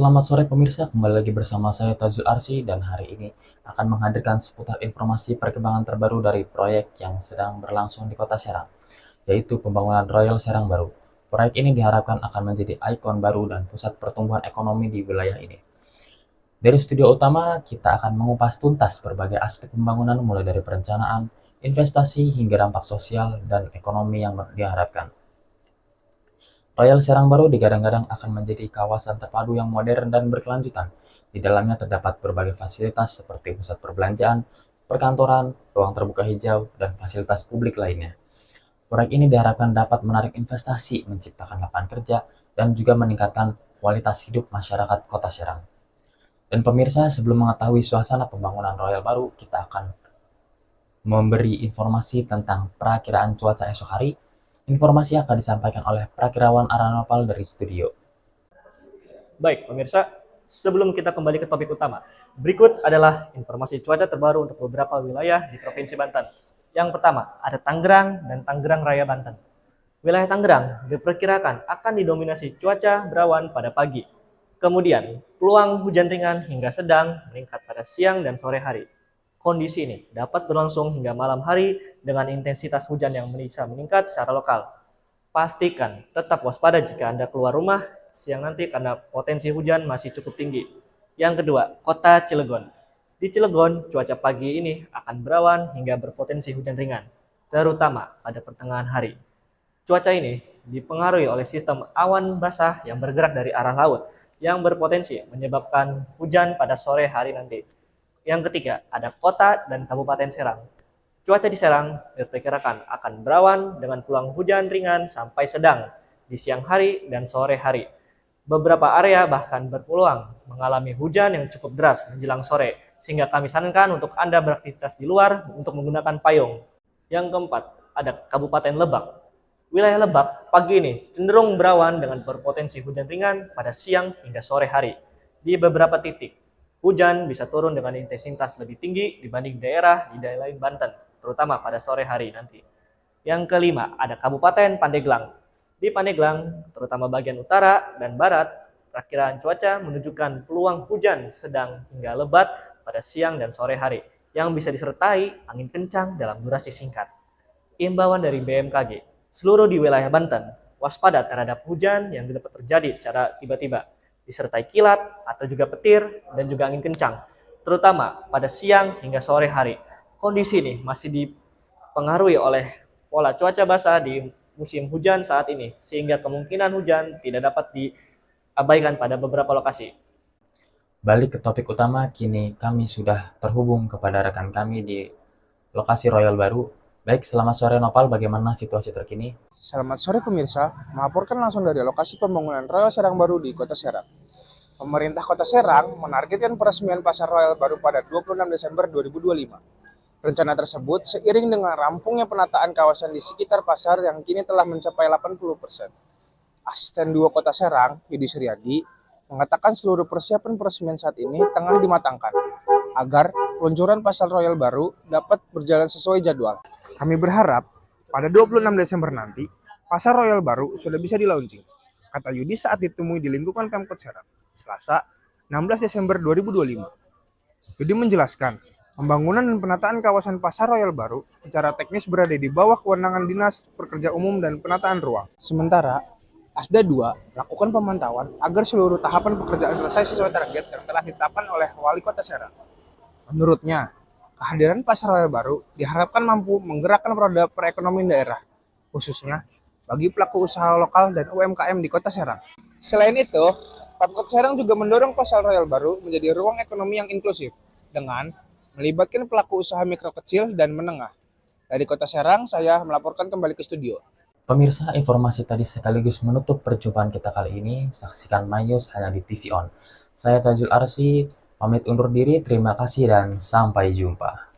Selamat sore pemirsa, kembali lagi bersama saya Tajul Arsy dan hari ini akan menghadirkan seputar informasi perkembangan terbaru dari proyek yang sedang berlangsung di Kota Serang, yaitu pembangunan Royal Serang Baru. Proyek ini diharapkan akan menjadi ikon baru dan pusat pertumbuhan ekonomi di wilayah ini. Dari studio utama, kita akan mengupas tuntas berbagai aspek pembangunan mulai dari perencanaan, investasi hingga dampak sosial dan ekonomi yang diharapkan. Royal Serang Baru digadang-gadang akan menjadi kawasan terpadu yang modern dan berkelanjutan. Di dalamnya terdapat berbagai fasilitas seperti pusat perbelanjaan, perkantoran, ruang terbuka hijau, dan fasilitas publik lainnya. Proyek ini diharapkan dapat menarik investasi, menciptakan lapangan kerja, dan juga meningkatkan kualitas hidup masyarakat Kota Serang. Dan pemirsa, sebelum mengetahui suasana pembangunan Royal Baru, kita akan memberi informasi tentang perakiraan cuaca esok hari. Informasi akan disampaikan oleh Prakirawan Aranopal dari studio. Baik, pemirsa, sebelum kita kembali ke topik utama, berikut adalah informasi cuaca terbaru untuk beberapa wilayah di Provinsi Banten. Yang pertama, ada Tangerang dan Tangerang Raya, Banten. Wilayah Tangerang diperkirakan akan didominasi cuaca berawan pada pagi. Kemudian, peluang hujan ringan hingga sedang meningkat pada siang dan sore hari. Kondisi ini dapat berlangsung hingga malam hari dengan intensitas hujan yang bisa meningkat secara lokal. Pastikan tetap waspada jika Anda keluar rumah siang nanti karena potensi hujan masih cukup tinggi. Yang kedua, Kota Cilegon. Di Cilegon, cuaca pagi ini akan berawan hingga berpotensi hujan ringan, terutama pada pertengahan hari. Cuaca ini dipengaruhi oleh sistem awan basah yang bergerak dari arah laut, yang berpotensi menyebabkan hujan pada sore hari nanti. Yang ketiga, ada Kota dan Kabupaten Serang. Cuaca di Serang diperkirakan akan berawan dengan peluang hujan ringan sampai sedang di siang hari dan sore hari. Beberapa area bahkan berpeluang mengalami hujan yang cukup deras menjelang sore, sehingga kami sarankan untuk Anda beraktivitas di luar untuk menggunakan payung. Yang keempat, ada Kabupaten Lebak. Wilayah Lebak pagi ini cenderung berawan dengan berpotensi hujan ringan pada siang hingga sore hari. Di beberapa titik, hujan bisa turun dengan intensitas lebih tinggi dibanding di daerah lain Banten, terutama pada sore hari nanti. Yang kelima, ada Kabupaten Pandeglang. Di Pandeglang, terutama bagian utara dan barat, perakiraan cuaca menunjukkan peluang hujan sedang hingga lebat pada siang dan sore hari, yang bisa disertai angin kencang dalam durasi singkat. Imbauan dari BMKG, seluruh di wilayah Banten, waspada terhadap hujan yang dapat terjadi secara tiba-tiba, disertai kilat atau juga petir dan juga angin kencang, terutama pada siang hingga sore hari. Kondisi ini masih dipengaruhi oleh pola cuaca basah di musim hujan saat ini, sehingga kemungkinan hujan tidak dapat diabaikan pada beberapa lokasi. Balik ke topik utama, kini kami sudah terhubung kepada rekan kami di lokasi Royal Baru. Baik, selamat sore Nopal, bagaimana situasi terkini? Selamat sore pemirsa, melaporkan langsung dari lokasi pembangunan Royal Serang Baru di Kota Serang. Pemerintah Kota Serang menargetkan peresmian Pasar Royal Baru pada 26 Desember 2025. Rencana tersebut seiring dengan rampungnya penataan kawasan di sekitar pasar yang kini telah mencapai 80%. Asisten 2 Kota Serang, Yudi Suryadi, mengatakan seluruh persiapan peresmian saat ini tengah dimatangkan agar peluncuran Pasar Royal Baru dapat berjalan sesuai jadwal. Kami berharap pada 26 Desember nanti, Pasar Royal Baru sudah bisa di-launching, kata Yudi saat ditemui di lingkungan Pemkot Serang, Selasa, 16 Desember 2025. Yudi menjelaskan, pembangunan dan penataan kawasan Pasar Royal Baru secara teknis berada di bawah kewenangan Dinas Pekerja Umum dan Penataan Ruang. Sementara, Asda 2 melakukan pemantauan agar seluruh tahapan pekerjaan selesai sesuai target yang telah ditetapkan oleh Wali Kota Serang. Menurutnya, kehadiran Pasar Royal Baru diharapkan mampu menggerakkan roda perekonomian daerah, khususnya bagi pelaku usaha lokal dan UMKM di Kota Serang. Selain itu, Pemkot Serang juga mendorong Pasar Royal Baru menjadi ruang ekonomi yang inklusif dengan melibatkan pelaku usaha mikro kecil dan menengah. Dari Kota Serang, saya melaporkan kembali ke studio. Pemirsa, informasi tadi sekaligus menutup perjumpaan kita kali ini. Saksikan MyNews hanya di TV On. Saya Tajul Arsy, pamit undur diri, terima kasih dan sampai jumpa.